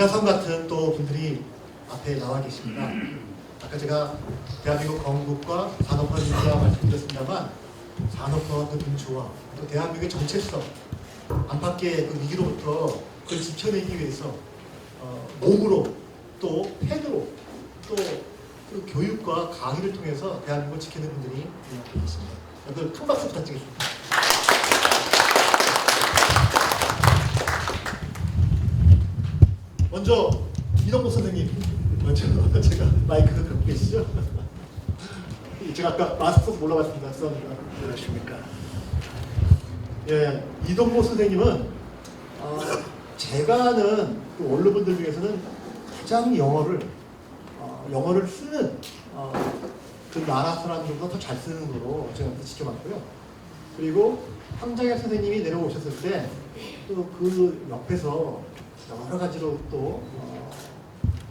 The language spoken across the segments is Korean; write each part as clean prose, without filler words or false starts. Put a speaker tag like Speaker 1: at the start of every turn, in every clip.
Speaker 1: 이다성 같은 또 분들이 앞에 나와 계십니다. 아까 제가 대한민국 건국과 산업화 민주화 말씀드렸습니다만 산업화와 그 민주화 또 대한민국의 정체성 안팎의 그 위기로부터 그걸 지켜내기 위해서 몸으로 또 펜으로 또 그 교육과 강의를 통해서 대한민국을 지키는 분들이 앞에 계십니다. 여러분 큰 박수 부탁드리겠습니다. 먼저 이동국 선생님 먼저 제가 마이크를 갖고 계시죠? 제가 아까 마스크 써서 올라갔습니다. 죄송합니다.
Speaker 2: 안녕하십니까.
Speaker 1: 예, 이동국 선생님은 제가 아는 그 원로분들 중에서는 가장 영어를 쓰는 그 나라 사람 중에서 더 잘 쓰는 거로 제가 지켜봤고요. 그리고 황정엽 선생님이 내려오셨을 때 또 그 옆에서 여러 가지로 또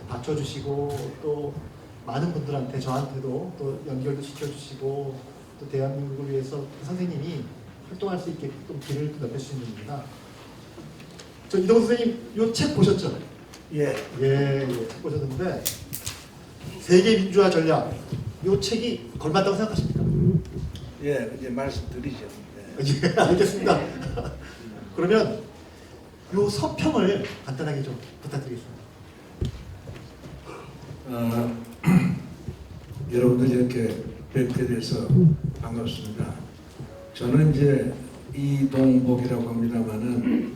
Speaker 1: 받쳐주시고 또 많은 분들한테 저한테도 또 연결도 시켜주시고 또 대한민국을 위해서 그 선생님이 활동할 수 있게 좀 길을 넓혀주신 분입니다. 저 이동국 선생님 요 책 보셨죠?
Speaker 2: 예.
Speaker 1: 책 보셨는데 세계 민주화 전략 요 책이 걸맞다고 생각하십니까?
Speaker 2: 예, 이제 말씀드리죠. 예.
Speaker 1: 예, 알겠습니다. 그러면 요 서평을 간단하게 좀 부탁드리겠습니다.
Speaker 2: 여러분들 이렇게 뵙게 돼서 반갑습니다. 저는 이제 이동복이라고 합니다만은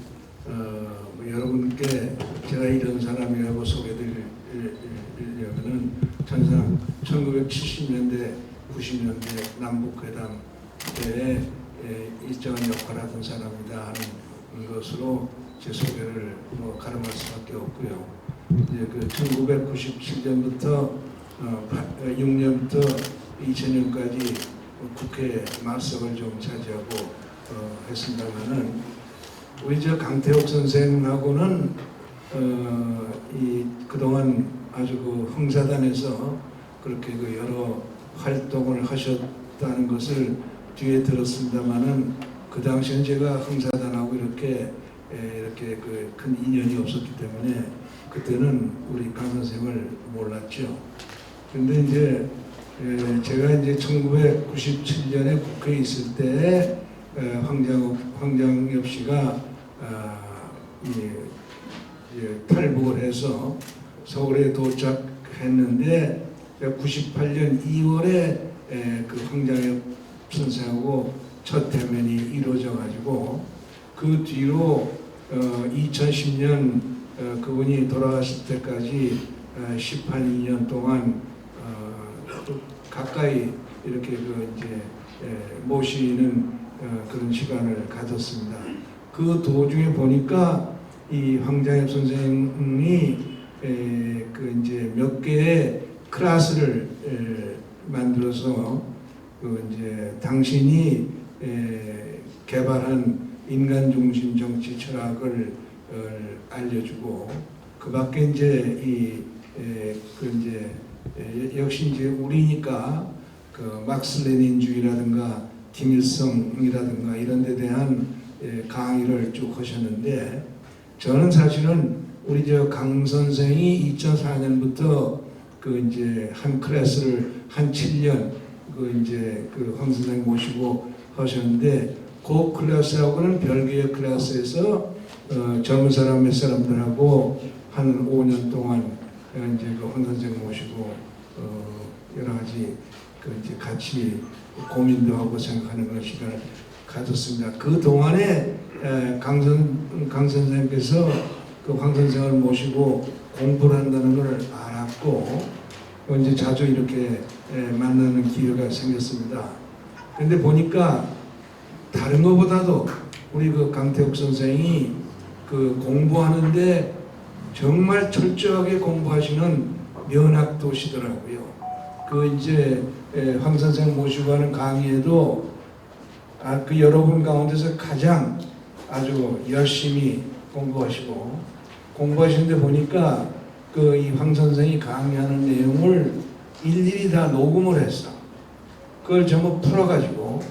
Speaker 2: 여러분께 제가 이런 사람이라고 소개드리려면은 전상 1970년대, 90년대 남북회담 때에 일정한 역할을 하던 사람이다 하는 것으로 제 소개를 가름할 수밖에 없고요. 이제 그 1997년부터 6년부터 2000년까지 국회 말석을 좀 차지하고 했습니다만은 우리 저 강태욱 선생하고는 그동안 아주 그 흥사단에서 그렇게 그 여러 활동을 하셨다는 것을 뒤에 들었습니다만은 그 당시엔 제가 흥사단하고 이렇게 그 큰 인연이 없었기 때문에 그때는 우리 강 선생을 몰랐죠. 그런데 이제 제가 이제 1997년에 국회에 있을 때 황장엽 씨가 탈북을 해서 서울에 도착했는데 98년 2월에 그 황장엽 선생하고 첫 대면이 이루어져 가지고 그 뒤로 2010년 그분이 돌아가실 때까지 12년 동안 가까이 이렇게 그 이제 모시는 그런 시간을 가졌습니다. 그 도중에 보니까 이 황장엽 선생이 그 이제 몇 개의 클래스를 만들어서 그 이제 당신이 개발한 인간 중심 정치 철학을 알려주고 그 밖에 이제 그 이제 역시 이제 우리니까 그 막스 레닌주의라든가 김일성이라든가 이런 데 대한 강의를 쭉 하셨는데 저는 사실은 우리 저 강 선생이 2004년부터 그 이제 한 클래스를 한 7년 그 이제 그 황 선생 모시고 하셨는데 그 클래스하고는 별개의 클래스에서 젊은 사람 몇 사람들하고 한 5년 동안 이제 그 황 선생 모시고 여러 가지 그 이제 같이 고민도 하고 생각하는 그런 시간을 가졌습니다. 그 동안에 강 선생께서 그 황 선생을 모시고 공부를 한다는 걸 알았고 이제 자주 이렇게 만나는 기회가 생겼습니다. 그런데 보니까 다른 것보다도 우리 그 강태욱 선생이 그 공부하는데 정말 철저하게 공부하시는 면학도시더라고요. 그 이제 황 선생 모시고 하는 강의에도 그 여러분 가운데서 가장 아주 열심히 공부하시는데 보니까 그 이 황 선생이 강의하는 내용을 일일이 다 녹음을 했어. 그걸 전부 풀어가지고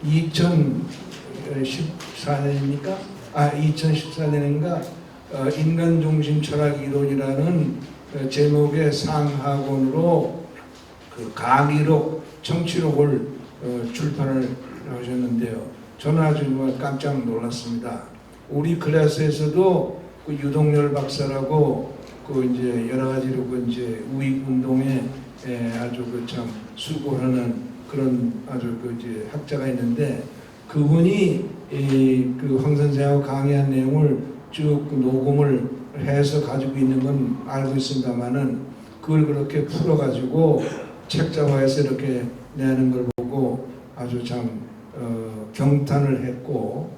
Speaker 2: 2014년입니까? 2014년인가 인간 중심 철학 이론이라는 제목의 상하권으로 그 강의록, 청취록을 출판을 하셨는데요. 저는 아주 정말 깜짝 놀랐습니다. 우리 클래스에서도 그 유동열 박사라고 그 이제 여러 가지로 그 이제 우익 운동에 아주 그 참 수고하는 그런 아주 그 이제 학자가 있는데 그분이 그 황 선생하고 강의한 내용을 쭉 녹음을 해서 가지고 있는 건 알고 있습니다만은 그걸 그렇게 풀어가지고 책자화해서 이렇게 내는 걸 보고 아주 참 경탄을 했고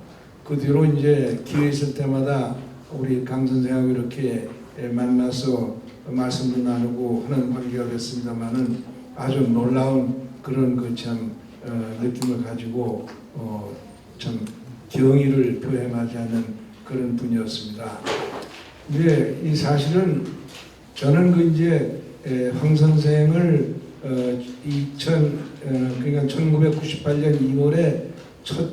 Speaker 2: 그 뒤로 이제 기회 있을 때마다 우리 강 선생하고 이렇게 만나서 말씀도 나누고 하는 관계가 됐습니다만은 아주 놀라운 그런 그 참 느낌을 가지고 참 경의를 표현하지 않는 그런 분이었습니다. 근데 이 사실은 저는 그 이제 황 선생을 그러니까 1998년 2월에 첫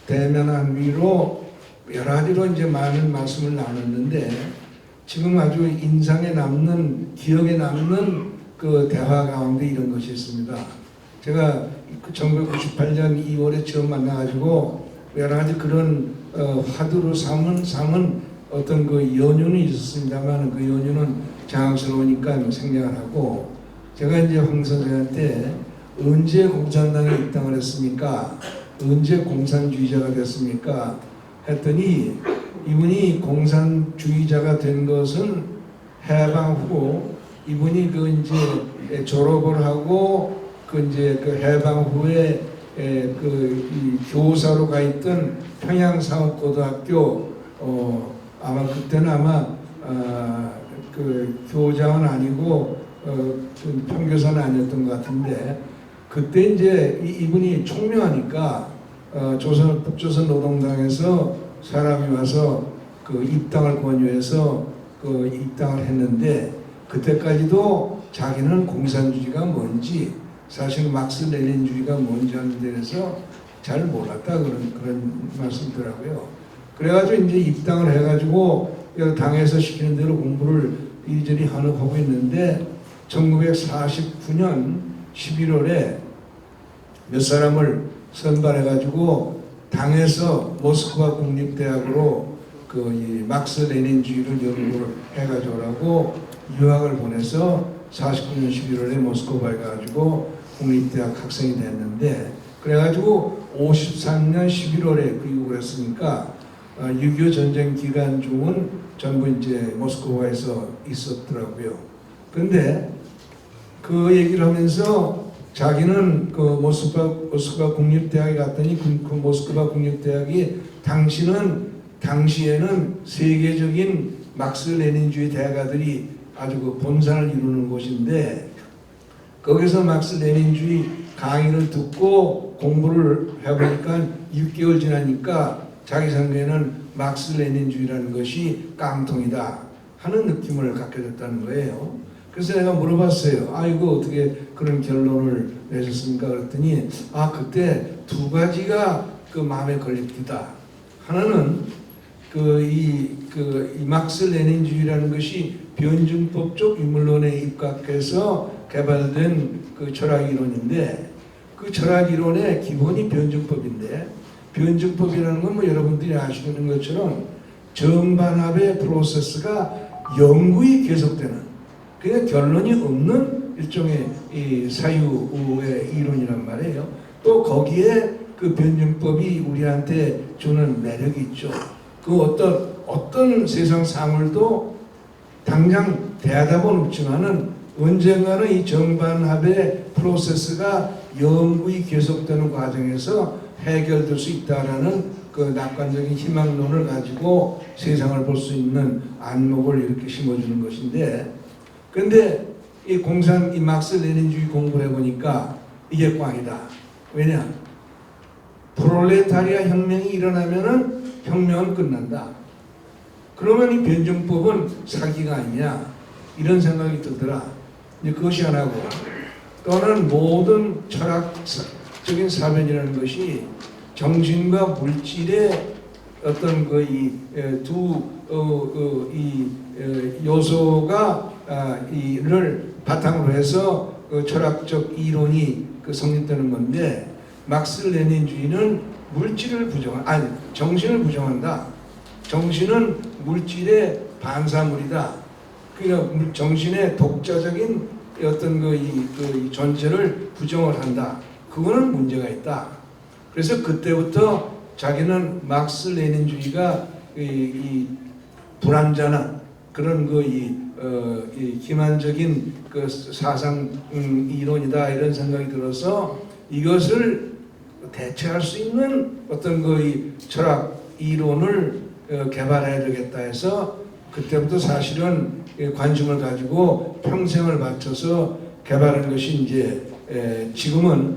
Speaker 2: 대면한 위로 여러 가지로 이제 많은 말씀을 나눴는데 지금 아주 인상에 남는 기억에 남는 그 대화 가운데 이런 것이 있습니다. 제가 1998년 2월에 처음 만나가지고 여러 가지 그런 화두로 삼은 어떤 그 연유는 있었습니다만 그 연유는 장황스러우니까 생략을 하고 제가 이제 황 선생한테 언제 공산당에 입당을 했습니까? 언제 공산주의자가 됐습니까? 했더니 이분이 공산주의자가 된 것은 해방 후 이분이 그 이제 졸업을 하고 그 이제 그 해방 후에 그 이 교사로 가 있던 평양상업고등학교 아마 그때는 아마 그 교장은 아니고 그 평교사는 아니었던 것 같은데 그때 이제 이분이 총명하니까 북조선 노동당에서 사람이 와서 그 입당을 권유해서 그 입당을 했는데 그때까지도 자기는 공산주의가 뭔지 사실 막스 레닌주의가 뭔지 하는 데서 잘 몰랐다 그런 말씀더라고요. 그래가지고 이제 입당을 해가지고 당에서 시키는 대로 공부를 이리저리 하고 있는데 1949년 11월에 몇 사람을 선발해가지고 당에서 모스크바 국립대학으로 그 이 막스 레닌주의를 연구를 해가지고 오라고 유학을 보내서 49년 11월에 모스크바에 가가지고 국립대학 학생이 됐는데 그래가지고 53년 11월에 귀국을 했으니까 6.25 전쟁 기간 중은 전부 이제 모스크바에서 있었더라고요. 근데 그 얘기를 하면서 자기는 그 모스크바 국립대학에 갔더니 그 모스크바 국립대학이 당시에는 세계적인 막스 레닌주의 대가들이 아주 그 본산을 이루는 곳인데 거기서 막스 레닌주의 강의를 듣고 공부를 해보니까 6개월 지나니까 자기 생각에는 막스 레닌주의라는 것이 깡통이다 하는 느낌을 갖게 됐다는 거예요. 그래서 내가 물어봤어요. 이거 어떻게 그런 결론을 내셨습니까? 그랬더니 그때 두 가지가 그 마음에 걸립니다. 하나는 이 막스 레닌주의라는 것이 변증법적 인물론에 입각해서 개발된 그 철학 이론인데 그 철학 이론의 기본이 변증법인데 변증법이라는 건 뭐 여러분들이 아시는 것처럼 정반합의 프로세스가 영구히 계속되는 그러니까 결론이 없는 일종의 이 사유의 이론이란 말이에요. 또 거기에 그 변증법이 우리한테 주는 매력이 있죠. 그 어떤 세상 사물도 당장 대답은 없지만은 언젠가는 이 정반합의 프로세스가 영구히 계속되는 과정에서 해결될 수 있다라는 그 낙관적인 희망론을 가지고 세상을 볼 수 있는 안목을 이렇게 심어주는 것인데, 그런데 이 막스 레닌주의 공부를 해보니까 이게 꽝이다. 왜냐? 프롤레타리아 혁명이 일어나면은 혁명은 끝난다. 그러면 이 변증법은 사기가 아니냐 이런 생각이 들더라. 이제 그것이 하나고, 또는 모든 철학적인 사변이라는 것이 정신과 물질의 어떤 요소가 이를 바탕으로 해서 철학적 이론이 성립되는 건데, 막스 레닌주의는 물질을 정신을 부정한다. 정신은 물질의 반사물이다. 그러니까 정신의 독자적인 어떤 이 존재를 부정을 한다. 그거는 문제가 있다. 그래서 그때부터 자기는 막스 레닌주의가 이 불완전한 그런 이 기만적인 그 사상 이론이다, 이런 생각이 들어서 이것을 대체할 수 있는 어떤 이 철학 이론을 개발해야 되겠다 해서 그때부터 사실은 관심을 가지고 평생을 바쳐서 개발한 것이 이제 지금은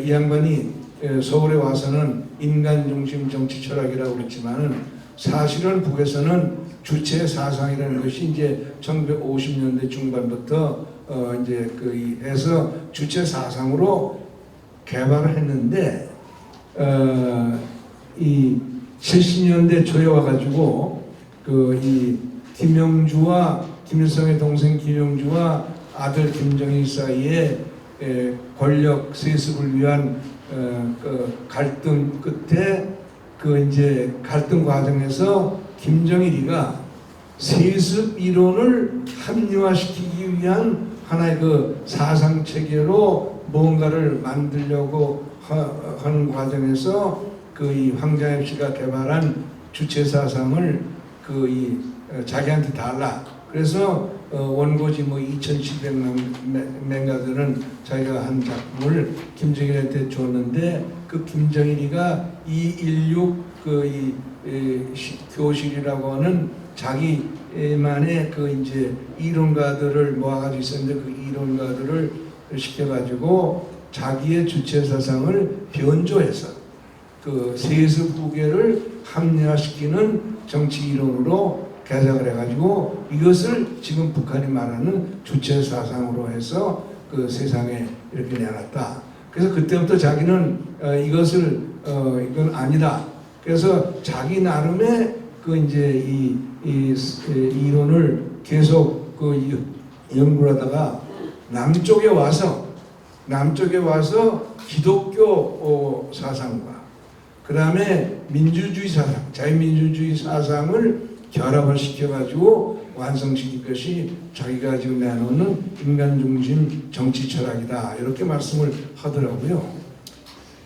Speaker 2: 이 양반이 서울에 와서는 인간중심 정치 철학이라고 그랬지만은 사실은 북에서는 주체 사상이라는 것이 이제 1950년대 중반부터 이제 해서 주체 사상으로 개발을 했는데, 이 70년대 초에 와가지고 이 김영주와 김일성의 동생 김영주와 아들 김정일 사이에 권력 세습을 위한 갈등 끝에 이제 갈등 과정에서 김정일이가 세습 이론을 합리화시키기 위한 하나의 사상 체계로 뭔가를 만들려고 하는 과정에서 이 황장엽 씨가 개발한 주체 사상을 자기한테 달라. 그래서 원고지 2,700명 되는 자기가 한 작품을 김정일한테 줬는데, 그 김정일이가 216 교실이라고 하는 자기만의 이제 이론가들을 모아가지고 있었는데, 그 이론가들을 시켜가지고 자기의 주체 사상을 변조해서 세습 후계를 합리화시키는 정치 이론으로 개작을 해가지고 이것을 지금 북한이 말하는 주체 사상으로 해서 세상에 이렇게 내놨다. 그래서 그때부터 자기는 이건 아니다. 그래서 자기 나름의 이제 이 이론을 계속 연구를 하다가 남쪽에 와서 기독교 사상과 그 다음에 민주주의 사상, 자유민주주의 사상을 결합을 시켜가지고 완성시킨 것이 자기가 지금 내놓는 인간중심 정치 철학이다, 이렇게 말씀을 하더라고요.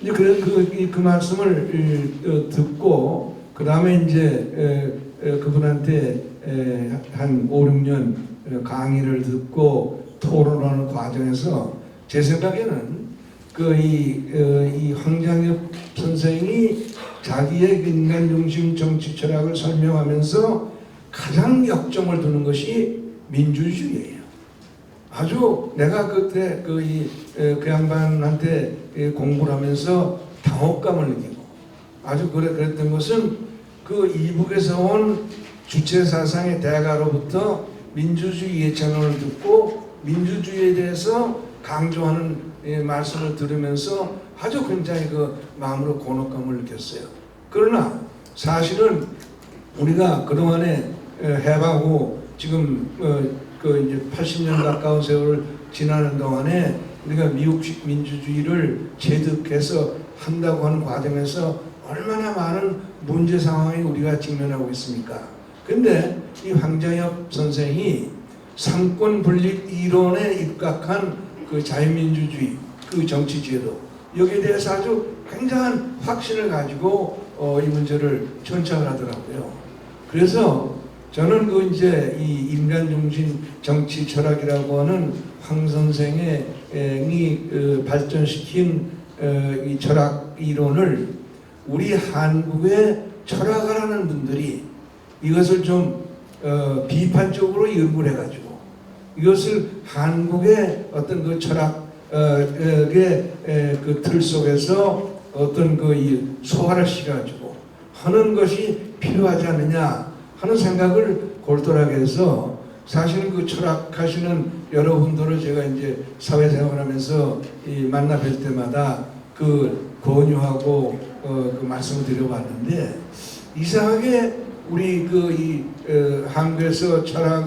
Speaker 2: 이제 그 말씀을 듣고 그 다음에 이제 그분한테 한 5, 6년 강의를 듣고 토론하는 과정에서 제 생각에는 이 황장엽 선생이 자기의 인간중심 정치 철학을 설명하면서 가장 역점을 두는 것이 민주주의예요. 아주 내가 그때 그 양반한테 공부를 하면서 당혹감을 느끼고 아주 그랬던 것은 이북에서 온 주체 사상의 대가로부터 민주주의 예찬론을 듣고 민주주의에 대해서 강조하는 말씀을 들으면서 아주 굉장히 마음으로 곤혹감을 느꼈어요. 그러나 사실은 우리가 그동안에 해방후 지금 이제 80년 가까운 세월을 지나는 동안에 우리가 미국식 민주주의를 체득해서 한다고 하는 과정에서 얼마나 많은 문제 상황이 우리가 직면하고 있습니까? 근데 이 황장엽 선생이 상권 분립 이론에 입각한 자유민주주의, 정치제도, 여기에 대해서 아주 굉장한 확신을 가지고 이 문제를 천착을 하더라고요. 그래서 저는 이제 이 인간중심 정치 철학이라고 하는 황 선생이 발전시킨 이 철학 이론을 우리 한국의 철학을 하는 분들이 이것을 좀 비판적으로 연구를 해가지고 이것을 한국의 어떤 철학의 틀 속에서 어떤 소화를 시켜가지고 하는 것이 필요하지 않느냐 하는 생각을 골똘하게 해서, 사실은 철학하시는 여러분들을 제가 이제 사회생활을 하면서 만나 뵐 때마다 권유하고 말씀을 드려봤는데, 이상하게 우리 한국에서 철학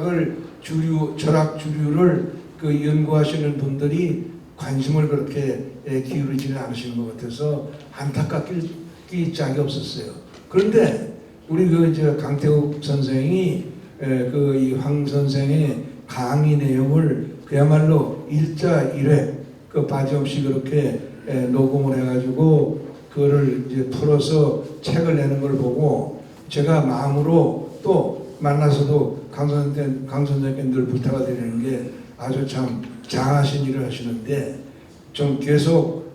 Speaker 2: 주류를 연구하시는 분들이 관심을 그렇게 기울이지는 않으시는 것 같아서 안타깝기 짝이 없었어요. 그런데 우리 강태욱 선생이 이 황 선생의 강의 내용을 그야말로 일자 일회 빠짐없이 그렇게 녹음을 해가지고 그거를 이제 풀어서 책을 내는 걸 보고 제가 마음으로 또 만나서도 강 선생님께 늘 부탁을 드리는 게 아주 참 장하신 일을 하시는데 좀 계속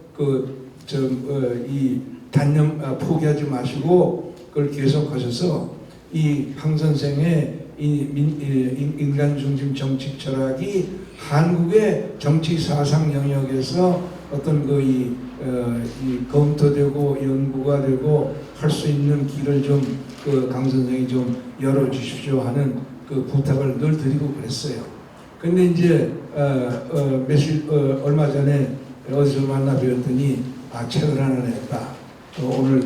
Speaker 2: 이 단념 포기하지 마시고 그걸 계속하셔서 이 황 선생의 인간 중심 정치 철학이 한국의 정치 사상 영역에서 어떤 이 검토되고 연구가 되고 할 수 있는 길을 좀 강 선생이 좀 열어 주십시오 하는 부탁을 늘 드리고 그랬어요. 근데 이제 얼마 전에 어디서 만나 뵈었더니 책을 하나 냈다. 오늘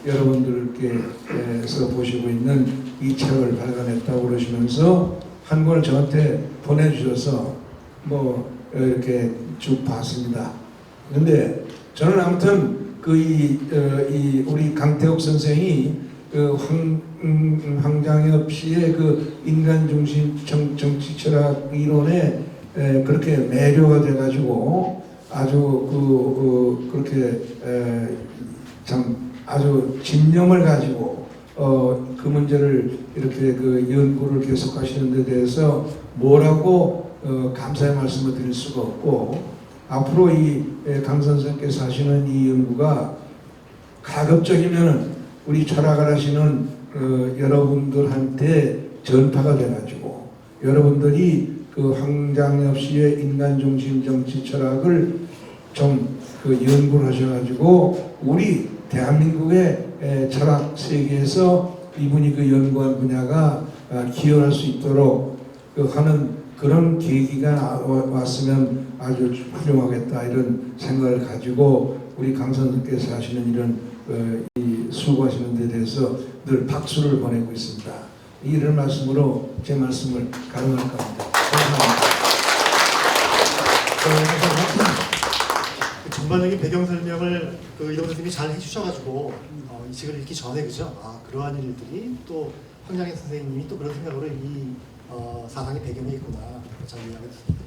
Speaker 2: 여러분들께서 보시고 있는 이 책을 발간했다고 그러시면서 한 권을 저한테 보내주셔서 이렇게 쭉 봤습니다. 근데 저는 아무튼 우리 강태욱 선생이 황장엽 씨의 인간 중심 정치 철학 이론에 그렇게 매료가 돼가지고 아주 그렇게 참 아주 집념을 가지고 그 문제를 이렇게 연구를 계속하시는 데 대해서 뭐라고 감사의 말씀을 드릴 수가 없고 앞으로 이 강 선생께서 하시는 이 연구가 가급적이면 우리 철학을 하시는 여러분들한테 전파가 돼가지고 여러분들이 황장엽 씨의 인간 중심 정치 철학을 좀 연구를 하셔가지고 우리 대한민국의 철학 세계에서 이분이 연구한 분야가 기여할 수 있도록 하는 그런 계기가 왔으면 아주 훌륭하겠다 이런 생각을 가지고 우리 강 선생께서 하시는 이런 수고하시는 데 대해서 늘 박수를 보내고 있습니다. 이런 말씀으로 제 말씀을 가름할까 합니다. 감사합니다.
Speaker 1: 전반적인 배경 설명을 이동 선생님이 잘 해주셔가지고 이 책을 읽기 전에 그죠? 그러한 일들이 또 황장엽 선생님이 또 그런 생각으로 이 사상의 배경에 있구나 잘 이해하게 됐습니다.